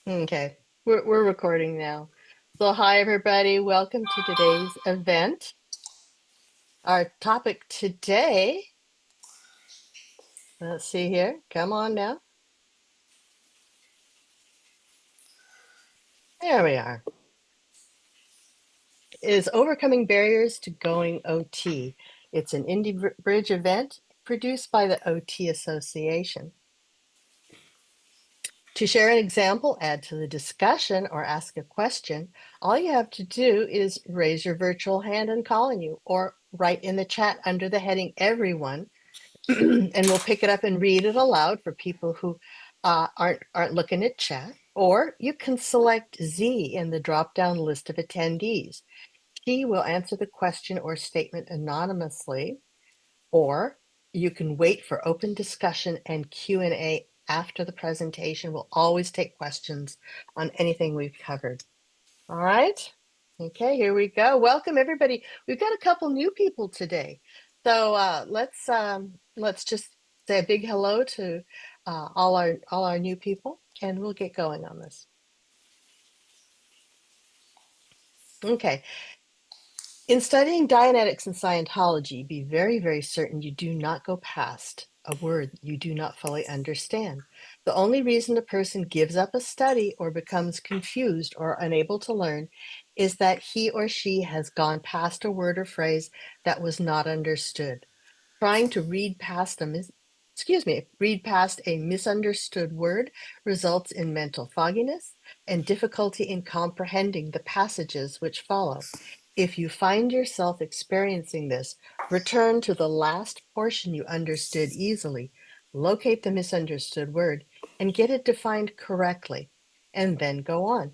Okay, we're recording now. So hi everybody, welcome to today's event. Our topic today, let's see here, come on now. There we are. Is Overcoming Barriers to Going OT. It's an Indy Bridge event produced by the OT Association. To share an example, add to the discussion, or ask a question, all you have to do is raise your virtual hand and call on you, or write in the chat under the heading Everyone, and we'll pick it up and read it aloud for people who aren't looking at chat. Or you can select Z in the drop-down list of attendees. She will answer the question or statement anonymously, or you can wait for open discussion and Q&A after the presentation. We'll always take questions on anything we've covered. All right. Okay, here we go. Welcome everybody. We've got a couple new people today. So let's just say a big hello to all our new people, and we'll get going on this. Okay. In studying Dianetics and Scientology, be very, very certain you do not go past a word you do not fully understand. The only reason a person gives up a study or becomes confused or unable to learn is that he or she has gone past a word or phrase that was not understood. Trying to read past a misunderstood word results in mental fogginess and difficulty in comprehending the passages which follow. If you find yourself experiencing this, return to the last portion you understood easily, locate the misunderstood word, and get it defined correctly, and then go on.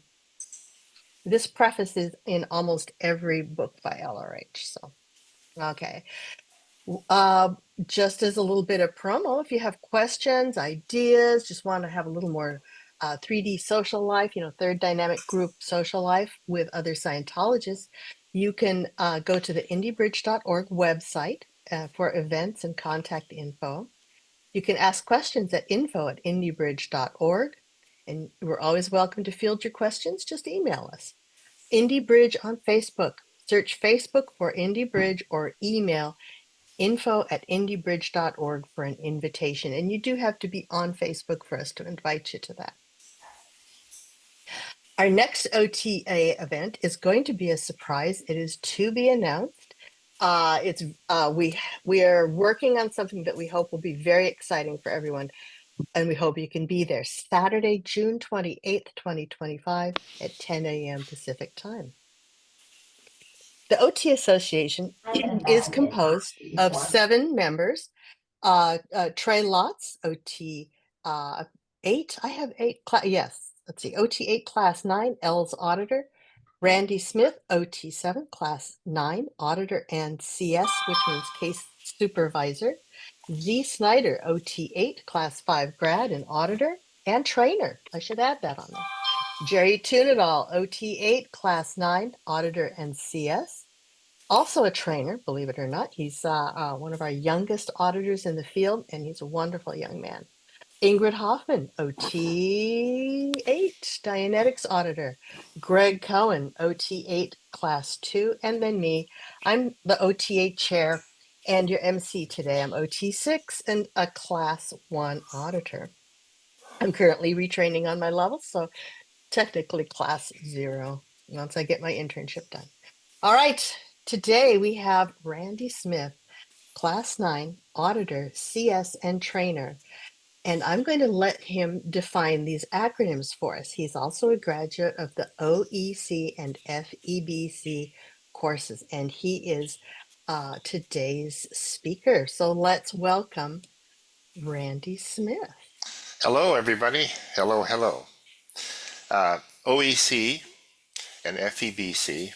This preface is in almost every book by LRH. So, okay. Just as a little bit of promo, if you have questions, ideas, just want to have a little more 3D social life, third dynamic group social life with other Scientologists, you can go to the indybridge.org website for events and contact info. You can ask questions at info@indybridge.org, and we're always welcome to field your questions. Just email us. Indy Bridge on Facebook. Search Facebook for Indy Bridge or email info@indybridge.org for an invitation. And you do have to be on Facebook for us to invite you to that. Our next OTA event is going to be a surprise. It is to be announced. We are working on something that we hope will be very exciting for everyone, and we hope you can be there. Saturday, June 28th, 2025 at 10 a.m. Pacific time. The OT Association is composed of 7 members. Trey Lotz, OT 8. I have 8. Yes, let's see. OT 8 Class 9, L's Auditor. Randy Smith, OT 7 Class 9, Auditor and CS, which means Case Supervisor. Z Snyder, OT 8 Class 5 Grad and Auditor and Trainer. I should add that on there. Jerry Tunadall, OT 8 Class 9, Auditor and CS. Also a trainer, believe it or not. He's one of our youngest auditors in the field, and he's a wonderful young man. Ingrid Hoffman, OT 8, Dianetics Auditor. Greg Cohen, OT 8, Class 2, and then me. I'm the OT 8 Chair and your MC today. I'm OT 6 and a Class 1 Auditor. I'm currently retraining on my levels, so technically Class 0 once I get my internship done. All right. Today we have Randy Smith, Class 9, Auditor, CS, and Trainer. And I'm going to let him define these acronyms for us. He's also a graduate of the OEC and FEBC courses, and he is today's speaker. So let's welcome Randy Smith. Hello, everybody. Hello, hello. OEC and FEBC.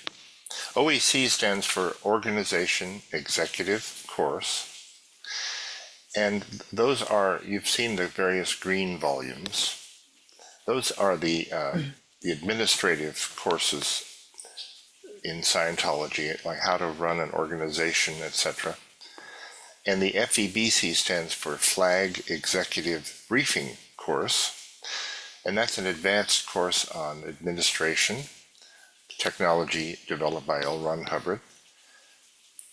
OEC stands for Organization Executive Course. And those are, you've seen the various green volumes. Those are the administrative courses in Scientology, like how to run an organization, etc. And the FEBC stands for Flag Executive Briefing Course. And that's an advanced course on administration, technology developed by L. Ron Hubbard.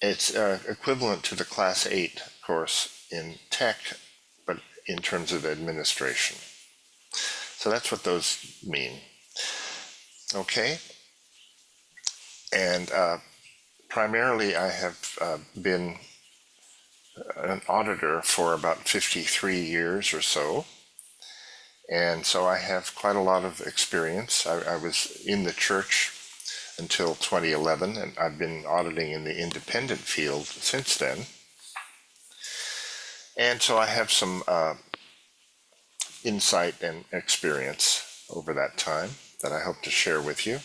It's equivalent to the Class 8 course in tech, but in terms of administration. So that's what those mean. Okay. And primarily I have been an auditor for about 53 years or so. And so I have quite a lot of experience. I was in the church until 2011, and I've been auditing in the independent field since then. And so I have some insight and experience over that time that I hope to share with you.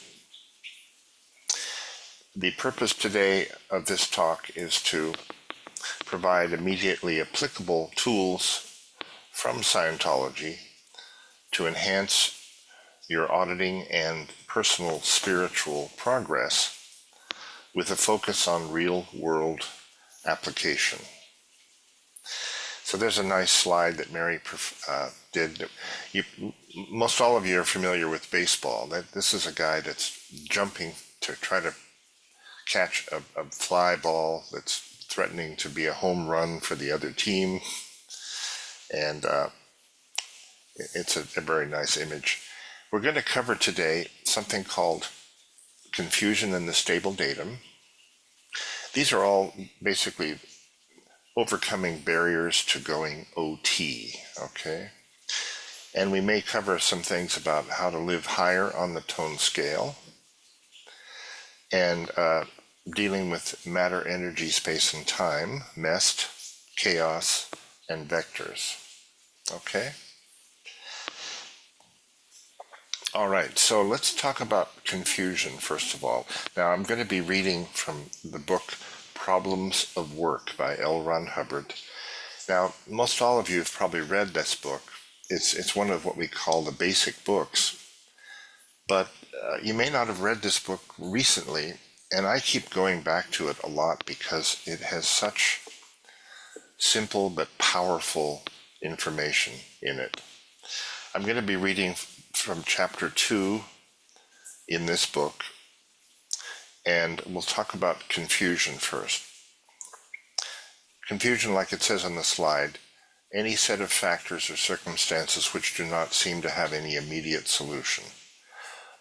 The purpose today of this talk is to provide immediately applicable tools from Scientology to enhance your auditing and personal spiritual progress with a focus on real-world application. So there's a nice slide that Mary did. Most all of you are familiar with baseball. This is a guy that's jumping to try to catch a fly ball that's threatening to be a home run for the other team. And it's a very nice image. We're going to cover today something called confusion in the stable datum. These are all basically overcoming barriers to going OT, okay? And we may cover some things about how to live higher on the tone scale and dealing with matter, energy, space, and time, MEST, chaos, and vectors, okay? All right, so let's talk about confusion first of all. Now I'm going to be reading from the book Problems of Work by L. Ron Hubbard. Now, most all of you have probably read this book. It's one of what we call the basic books, but you may not have read this book recently, and I keep going back to it a lot because it has such simple but powerful information in it. I'm going to be reading from chapter 2 in this book, and we'll talk about confusion first. Confusion, like it says on the slide, any set of factors or circumstances which do not seem to have any immediate solution.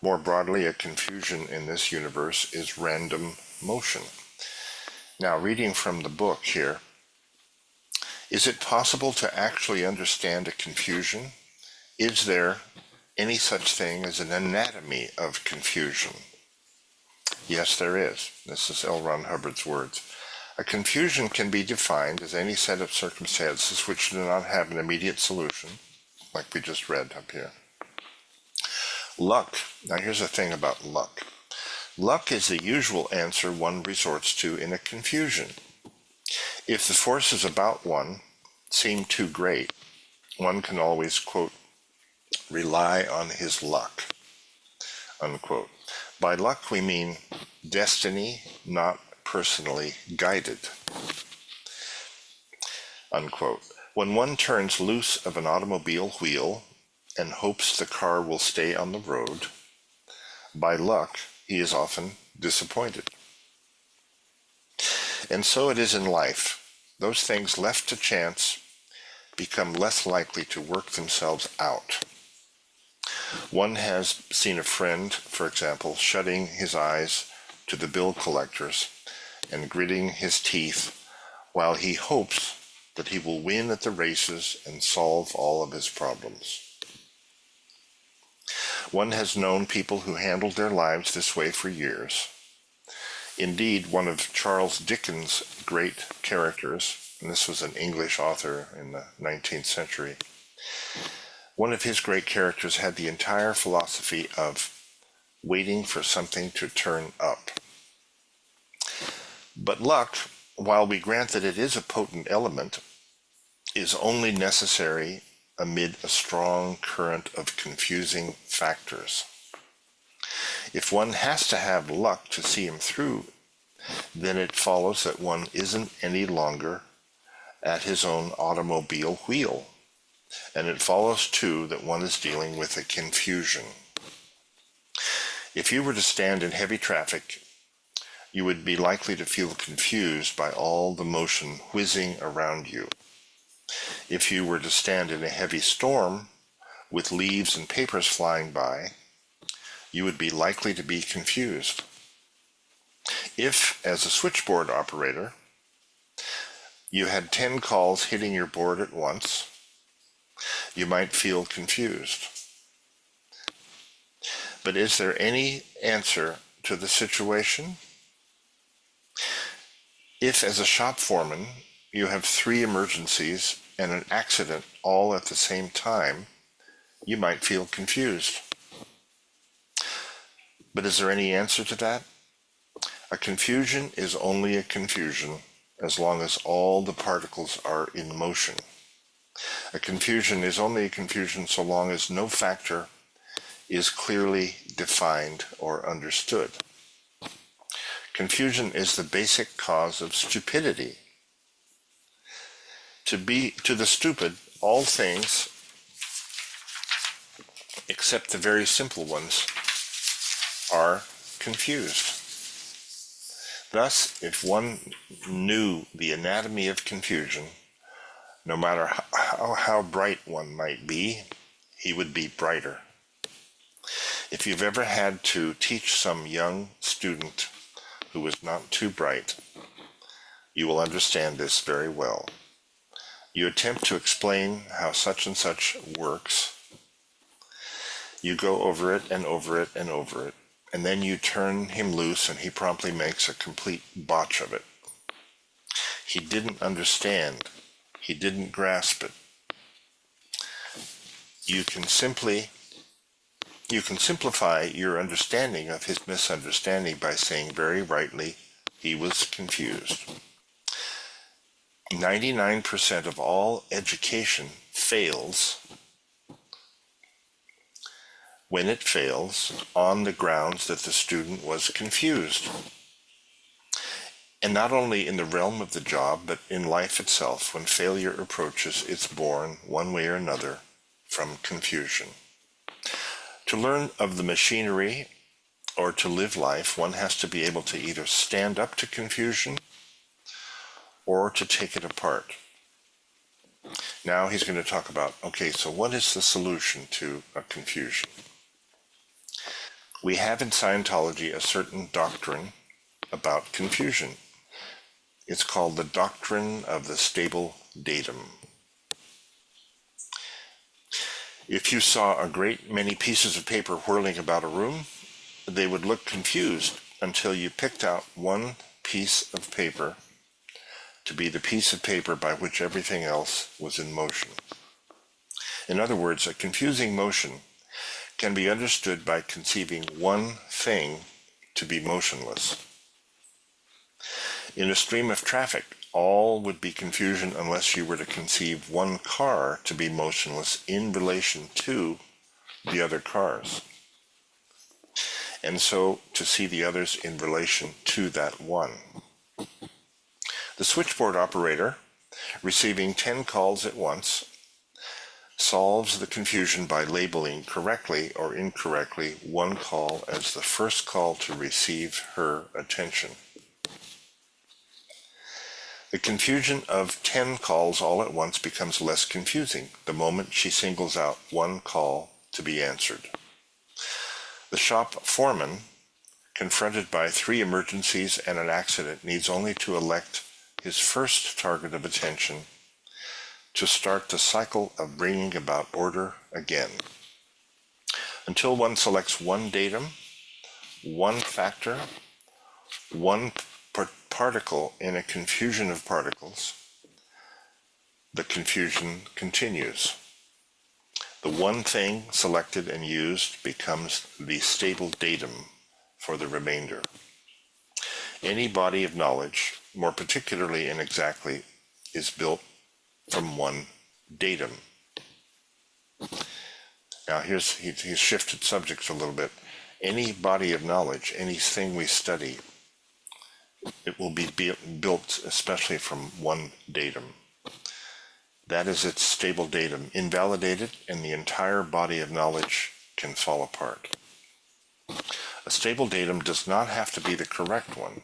More broadly, a confusion in this universe is random motion. Now, reading from the book here, is it possible to actually understand a confusion? Is there any such thing as an anatomy of confusion? Yes, there is. This is L. Ron Hubbard's words. A confusion can be defined as any set of circumstances which do not have an immediate solution, like we just read up here. Luck. Now here's the thing about luck. Luck is the usual answer one resorts to in a confusion. If the forces about one seem too great, one can always, quote, rely on his luck, unquote. By luck we mean destiny, not personally guided, unquote. When one turns loose of an automobile wheel and hopes the car will stay on the road, by luck he is often disappointed. And so it is in life. Those things left to chance become less likely to work themselves out. One has seen a friend, for example, shutting his eyes to the bill collectors and gritting his teeth while he hopes that he will win at the races and solve all of his problems. One has known people who handled their lives this way for years. Indeed, one of Charles Dickens' great characters, and this was an English author in the 19th century, one of his great characters had the entire philosophy of waiting for something to turn up. But luck, while we grant that it is a potent element, is only necessary amid a strong current of confusing factors. If one has to have luck to see him through, then it follows that one isn't any longer at his own automobile wheel. and it follows too that one is dealing with a confusion. If you were to stand in heavy traffic, you would be likely to feel confused by all the motion whizzing around you. If you were to stand in a heavy storm with leaves and papers flying by, you would be likely to be confused. If, as a switchboard operator, you had 10 calls hitting your board at once, you might feel confused. But is there any answer to the situation? If, as a shop foreman, you have 3 emergencies and an accident all at the same time, you might feel confused. But is there any answer to that? A confusion is only a confusion as long as all the particles are in motion. A confusion is only a confusion so long as no factor is clearly defined or understood. Confusion is the basic cause of stupidity. To the stupid, all things, except the very simple ones, are confused. Thus, if one knew the anatomy of confusion, no matter how bright one might be, he would be brighter. If you've ever had to teach some young student who was not too bright, you will understand this very well. You attempt to explain how such and such works. You go over it and over it and over it, and then you turn him loose and he promptly makes a complete botch of it. He didn't understand. He didn't grasp it. You can simplify your understanding of his misunderstanding by saying very rightly, he was confused. 99% of all education fails when it fails on the grounds that the student was confused. And not only in the realm of the job, but in life itself, when failure approaches, it's born, one way or another, from confusion. To learn of the machinery or to live life, one has to be able to either stand up to confusion or to take it apart. Now he's going to talk about, okay, so what is the solution to a confusion? We have in Scientology a certain doctrine about confusion. It's called the doctrine of the stable datum. If you saw a great many pieces of paper whirling about a room, they would look confused until you picked out one piece of paper to be the piece of paper by which everything else was in motion. In other words, a confusing motion can be understood by conceiving one thing to be motionless. In a stream of traffic, all would be confusion unless you were to conceive one car to be motionless in relation to the other cars, and so to see the others in relation to that one. The switchboard operator, receiving 10 calls at once, solves the confusion by labeling correctly or incorrectly one call as the first call to receive her attention. The confusion of 10 calls all at once becomes less confusing the moment she singles out one call to be answered. The shop foreman, confronted by 3 emergencies and an accident, needs only to elect his first target of attention to start the cycle of bringing about order again. Until one selects one datum, one factor, one particle in a confusion of particles, the confusion continues. The one thing selected and used becomes the stable datum for the remainder. Any body of knowledge, more particularly and exactly, is built from one datum. Now he's shifted subjects a little bit. Any body of knowledge, anything we study, it will be built especially from one datum. that is its stable datum. Invalidate it, and the entire body of knowledge can fall apart. A stable datum does not have to be the correct one.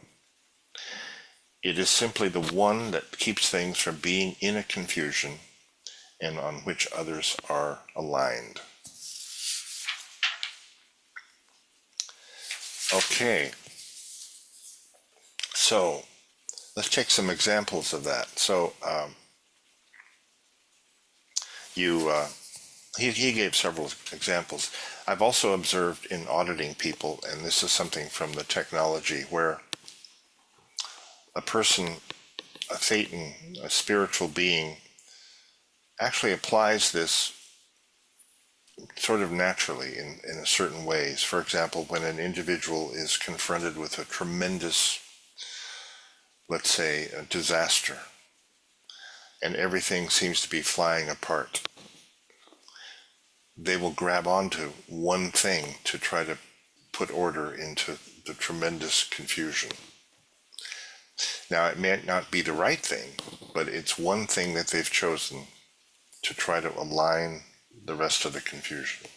It is simply the one that keeps things from being in a confusion and on which others are aligned. Okay, so let's take some examples of that. So he gave several examples. I've also observed in auditing people, and this is something from the technology, where a person, a thetan, a spiritual being, actually applies this sort of naturally in a certain ways. For example, when an individual is confronted with a tremendous, let's say, a disaster, and everything seems to be flying apart, they will grab onto one thing to try to put order into the tremendous confusion. Now, it may not be the right thing, but it's one thing that they've chosen to try to align the rest of the confusion.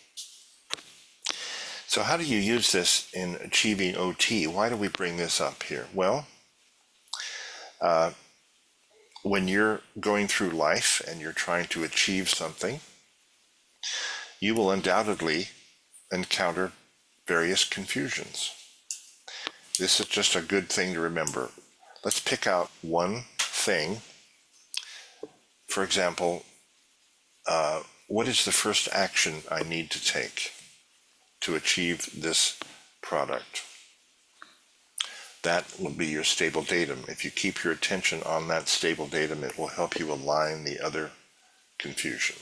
So how do you use this in achieving OT? Why do we bring this up here? Well, when you're going through life and you're trying to achieve something, you will undoubtedly encounter various confusions. This is just a good thing to remember. Let's pick out one thing. For example, what is the first action I need to take to achieve this product? That will be your stable datum. If you keep your attention on that stable datum, it will help you align the other confusion.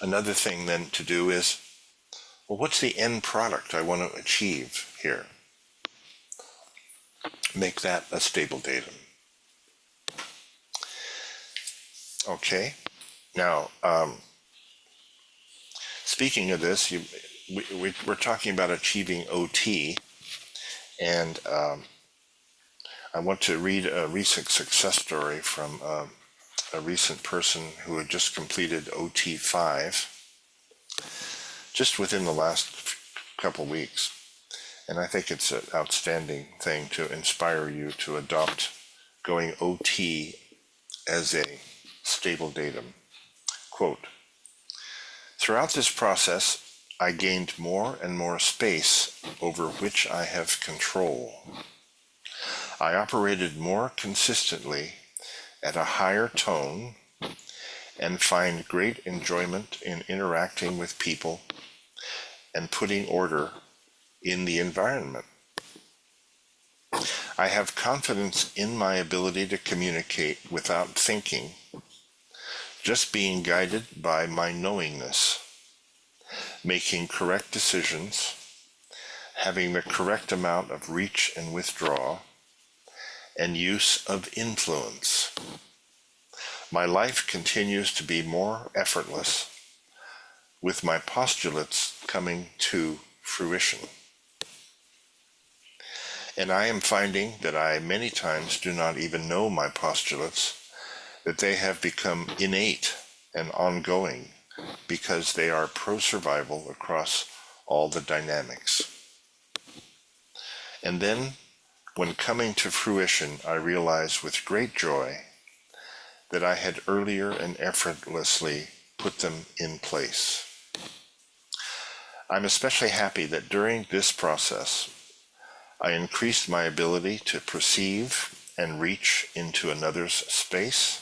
Another thing then to do is, well, what's the end product I want to achieve here? Make that a stable datum. Okay. Now, speaking of this, we're talking about achieving OT, and I want to read a recent success story from a recent person who had just completed OT5 just within the last couple weeks. And I think it's an outstanding thing to inspire you to adopt going OT as a stable datum. Quote, "Throughout this process, I gained more and more space over which I have control. I operated more consistently at a higher tone and find great enjoyment in interacting with people and putting order in the environment. I have confidence in my ability to communicate without thinking, just being guided by my knowingness, making correct decisions, having the correct amount of reach and withdraw, and use of influence. My life continues to be more effortless, with my postulates coming to fruition. And I am finding that I many times do not even know my postulates, that they have become innate and ongoing because they are pro-survival across all the dynamics. And then, when coming to fruition, I realize with great joy that I had earlier and effortlessly put them in place. I'm especially happy that during this process, I increased my ability to perceive and reach into another's space,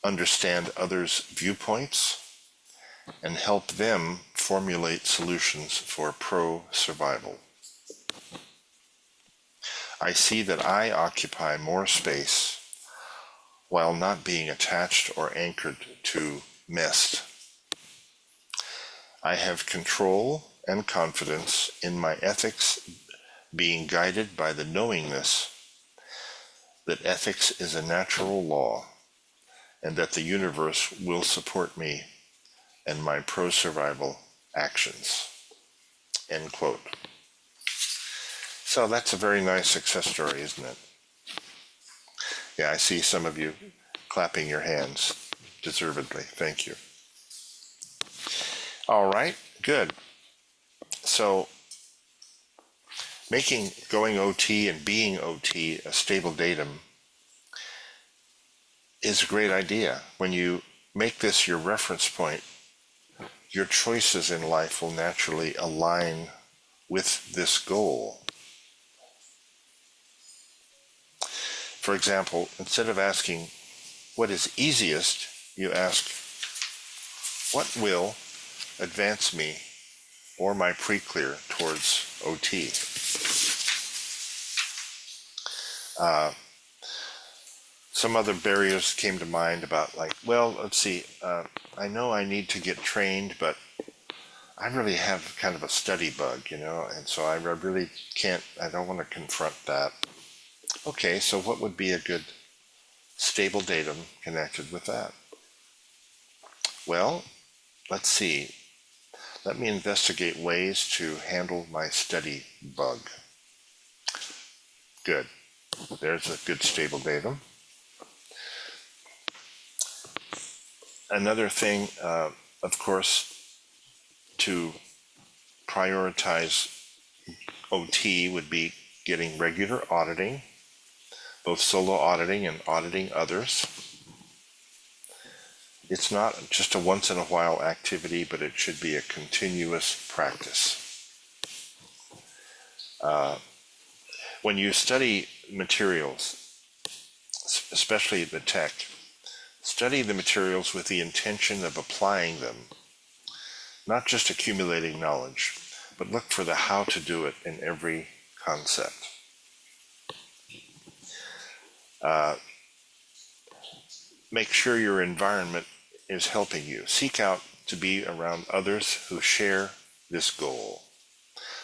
understand others' viewpoints, and help them formulate solutions for pro-survival. I see that I occupy more space while not being attached or anchored to mess. I have control and confidence in my ethics, being guided by the knowingness that ethics is a natural law and that the universe will support me and my pro-survival actions." End quote. So that's a very nice success story, isn't it? Yeah, I see some of you clapping your hands deservedly. Thank you. All right, good. So making going OT and being OT a stable datum is a great idea. When you make this your reference point, your choices in life will naturally align with this goal. For example, instead of asking what is easiest, you ask, what will advance me or my pre-clear towards OT? Some other barriers came to mind about like, well, let's see, I know I need to get trained, but I really have kind of a study bug, and so I really can't, I don't want to confront that. Okay, so what would be a good stable datum connected with that? Well, let's see. Let me investigate ways to handle my study bug. Good. There's a good stable datum. Another thing, of course, to prioritize OT would be getting regular auditing, both solo auditing and auditing others. It's not just a once in a while activity, but it should be a continuous practice. When you study materials, especially the tech, study the materials with the intention of applying them, not just accumulating knowledge, but look for the how to do it in every concept. Make sure your environment is helping you. Seek out to be around others who share this goal.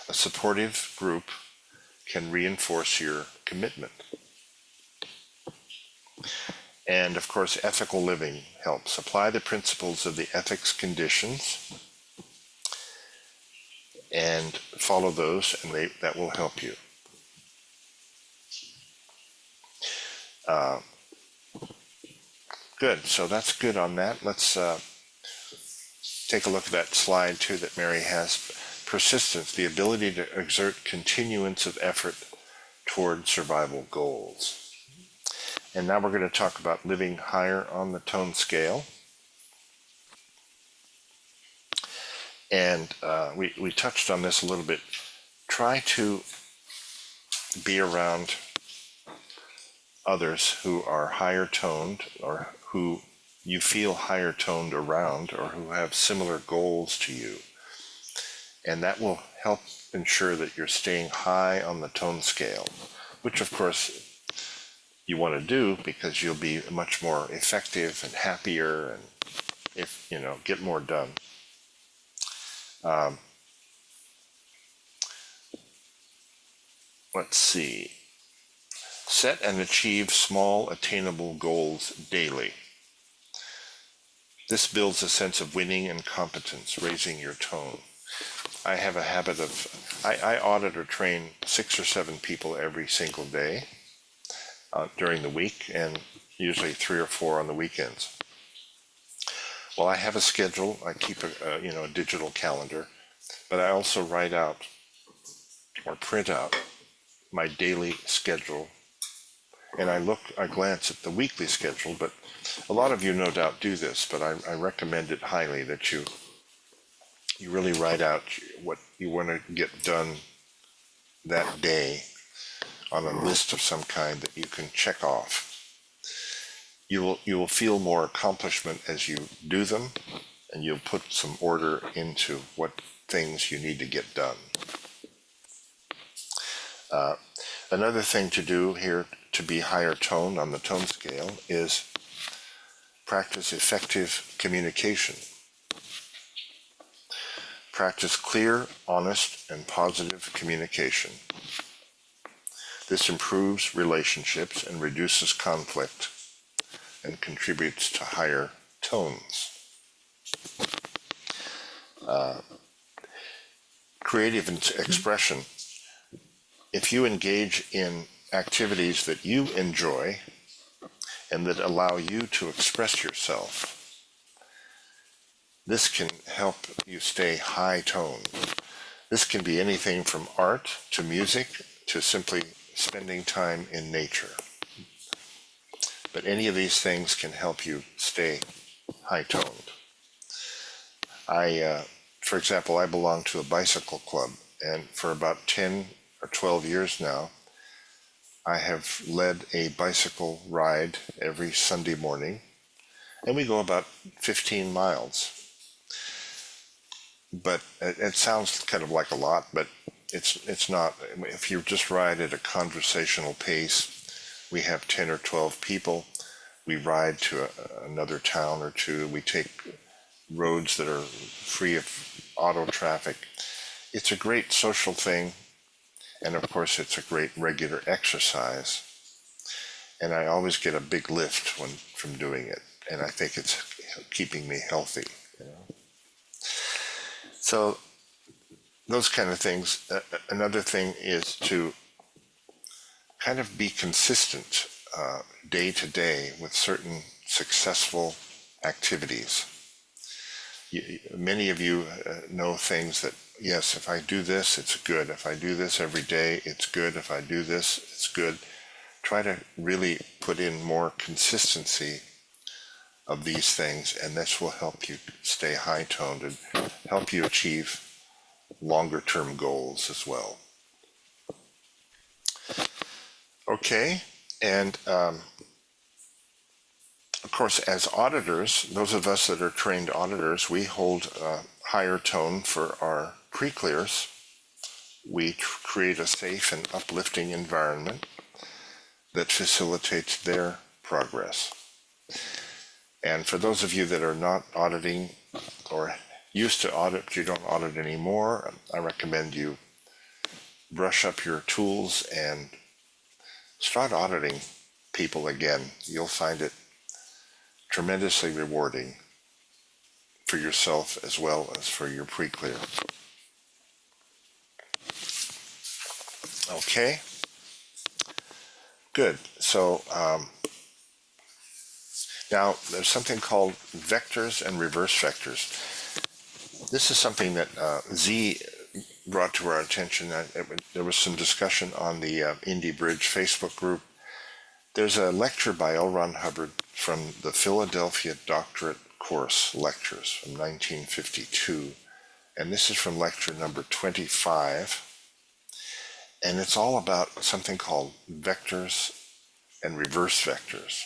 A supportive group can reinforce your commitment. And of course, ethical living helps. Apply the principles of the ethics conditions and follow those, and that will help you. Good, so that's good on that. Let's take a look at that slide too that Mary has. Persistence, the ability to exert continuance of effort toward survival goals. And now we're going to talk about living higher on the tone scale. And we touched on this a little bit. Try to be around others who are higher toned, or who you feel higher toned around, or who have similar goals to you. And that will help ensure that you're staying high on the tone scale, which of course you want to do because you'll be much more effective and happier, and get more done. Let's see. Set and achieve small, attainable goals daily. This builds a sense of winning and competence, raising your tone. I have a habit of, I audit or train 6 or 7 people every single day during the week, and usually 3 or 4 on the weekends. Well, I have a schedule. I keep a digital calendar, but I also write out or print out my daily schedule, and I glance at the weekly schedule. But a lot of you no doubt do this, but I recommend it highly that you really write out what you want to get done that day on a list of some kind that you can check off. You will feel more accomplishment as you do them, and you'll put some order into what things you need to get done. Another thing to do here to be higher tone on the tone scale is practice effective communication. Practice clear, honest, and positive communication. This improves relationships and reduces conflict and contributes to higher tones. Creative expression. If you engage in activities that you enjoy and that allow you to express yourself. This can help you stay high toned. This can be anything from art to music to simply spending time in nature. But any of these things can help you stay high toned. For example, I belong to a bicycle club, and for about 10 or 12 years now, I have led a bicycle ride every Sunday morning, and we go about 15 miles. But it sounds kind of like a lot, but it's not. If you just ride at a conversational pace, we have 10 or 12 people. We ride to another town or two. We take roads that are free of auto traffic. It's a great social thing, and of course it's a great regular exercise. And I always get a big lift from doing it, and I think it's keeping me healthy. So those kind of things. Another thing is to kind of be consistent day to day with certain successful activities. Many of you know things that, yes, if I do this, it's good. If I do this every day, it's good. If I do this, it's good. Try to really put in more consistency of these things, and this will help you stay high-toned and help you achieve longer-term goals as well. Okay, and of course, as auditors, those of us that are trained auditors, we hold a higher tone for our pre-clears. We create a safe and uplifting environment that facilitates their progress. And for those of you that are not auditing or used to audit, but you don't audit anymore, I recommend you brush up your tools and start auditing people again. You'll find it tremendously rewarding for yourself as well as for your pre-clear. Okay, good. So now there's something called vectors and reverse vectors. This is something that Z brought to our attention. There was some discussion on the LRH Bridge Facebook group. There's a lecture by L. Ron Hubbard from the Philadelphia Doctorate Course Lectures from 1952. And this is from lecture number 25. And it's all about something called vectors and reverse vectors.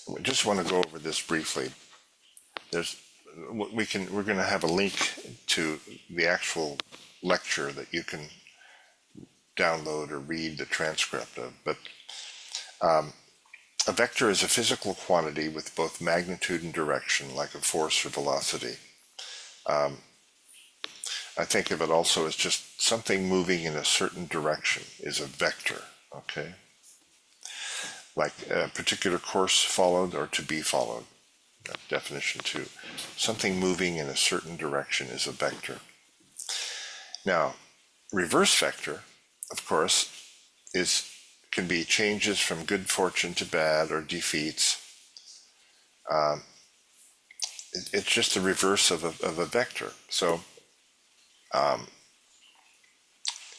We just want to go over this briefly. We're going to have a link to the actual lecture that you can download or read the transcript of. But a vector is a physical quantity with both magnitude and direction, like a force or velocity. I think of it also as just something moving in a certain direction is a vector, okay? Like a particular course followed or to be followed. Definition 2. Something moving in a certain direction is a vector. Now, reverse vector, of course, can be changes from good fortune to bad or defeats. It's just the reverse of a vector. So,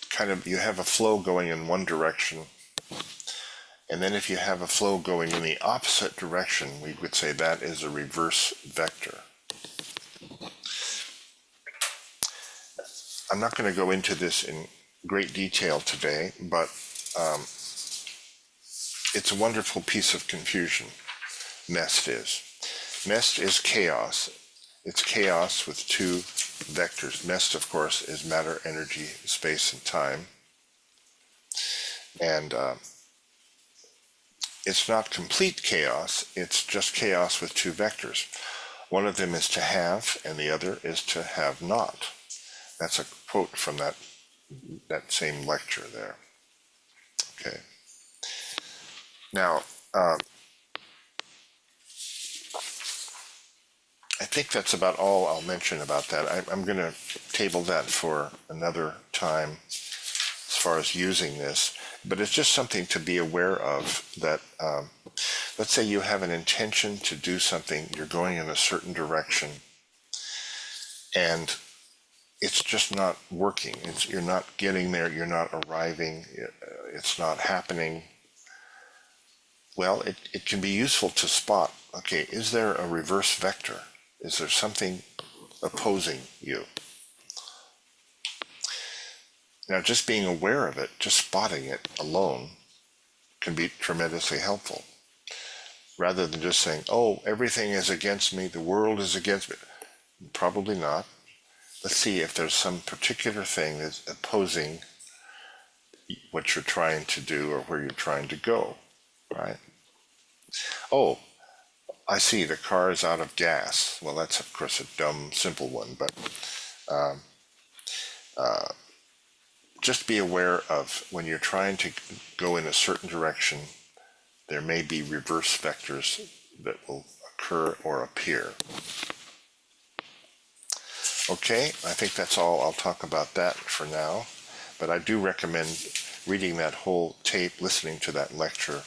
kind of you have a flow going in one direction, and then if you have a flow going in the opposite direction, we would say that is a reverse vector. I'm not going to go into this in great detail today, but it's a wonderful piece of confusion, MEST is. MEST is chaos. It's chaos with two vectors. MEST, of course, is matter, energy, space, and time. And it's not complete chaos, it's just chaos with two vectors. One of them is to have, and the other is to have not. That's a quote from that same lecture there. Okay. Now, I think that's about all I'll mention about that. I'm going to table that for another time as far as using this. But it's just something to be aware of that, let's say you have an intention to do something, you're going in a certain direction, and it's just not working. You're not getting there, you're not arriving, it's not happening. Well, it can be useful to spot, okay, is there a reverse vector? Is there something opposing you? Now, just being aware of it, just spotting it alone, can be tremendously helpful. Rather than just saying, oh, everything is against me, the world is against me. Probably not. Let's see if there's some particular thing that's opposing what you're trying to do or where you're trying to go, right? Oh, I see the car is out of gas. Well, that's of course a dumb, simple one, but just be aware of when you're trying to go in a certain direction, there may be reverse vectors that will occur or appear. Okay, I think that's all. I'll talk about that for now, but I do recommend reading that whole tape, listening to that lecture,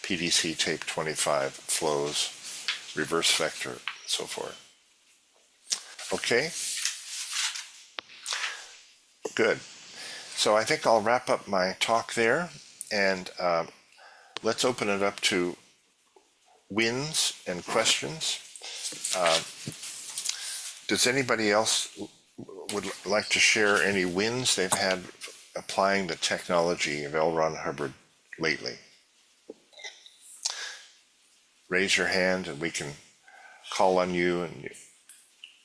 PDC tape 25, flows, reverse vector, so forth. Okay, good. So I think I'll wrap up my talk there, and let's open it up to wins and questions. Does anybody else would like to share any wins they've had applying the technology of L. Ron Hubbard lately? Raise your hand and we can call on you, and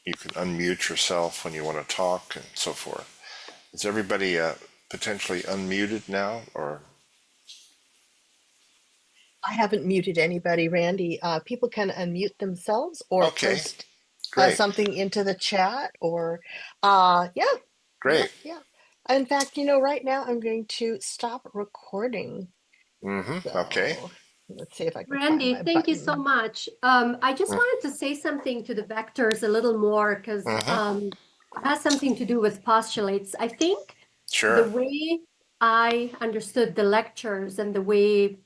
you can unmute yourself when you want to talk and so forth. Is everybody potentially unmuted now, or? I haven't muted anybody, Randy. People can unmute themselves or Okay, post great, something into the chat, or yeah. great. In fact, right now I'm going to stop recording. Okay, So let's see if I can find Randy, my thank you so button. much. I just wanted to say something to the vectors a little more because it has something to do with postulates. I think the sure. way I understood the lectures and the way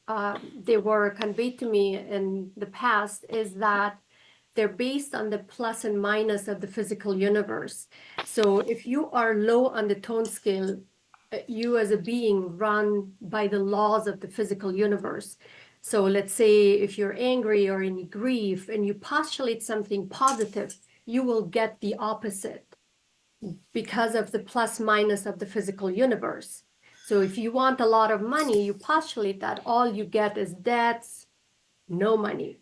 they were conveyed to me in the past is that they're based on the plus and minus of the physical universe. So if you are low on the tone scale, you as a being run by the laws of the physical universe. So let's say if you're angry or in grief and you postulate something positive, you will get the opposite because of the plus minus of the physical universe. So if you want a lot of money, you postulate that all you get is debts, no money.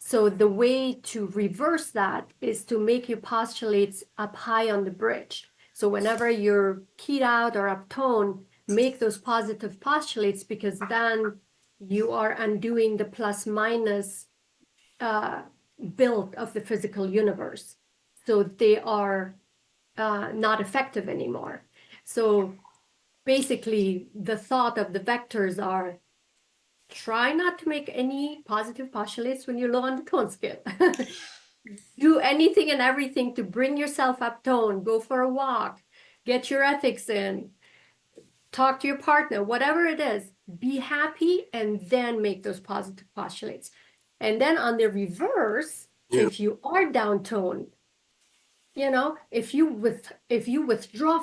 So the way to reverse that is to make your postulates up high on the bridge. So whenever you're keyed out or uptone, make those positive postulates, because then you are undoing the plus minus build of the physical universe. So they are not effective anymore. So basically the thought of the vectors are try not to make any positive postulates when you're low on the tone scale. Do anything and everything to bring yourself up tone, go for a walk, get your ethics in, talk to your partner, whatever it is, be happy and then make those positive postulates. And then on the reverse, if you are down tone, if you withdraw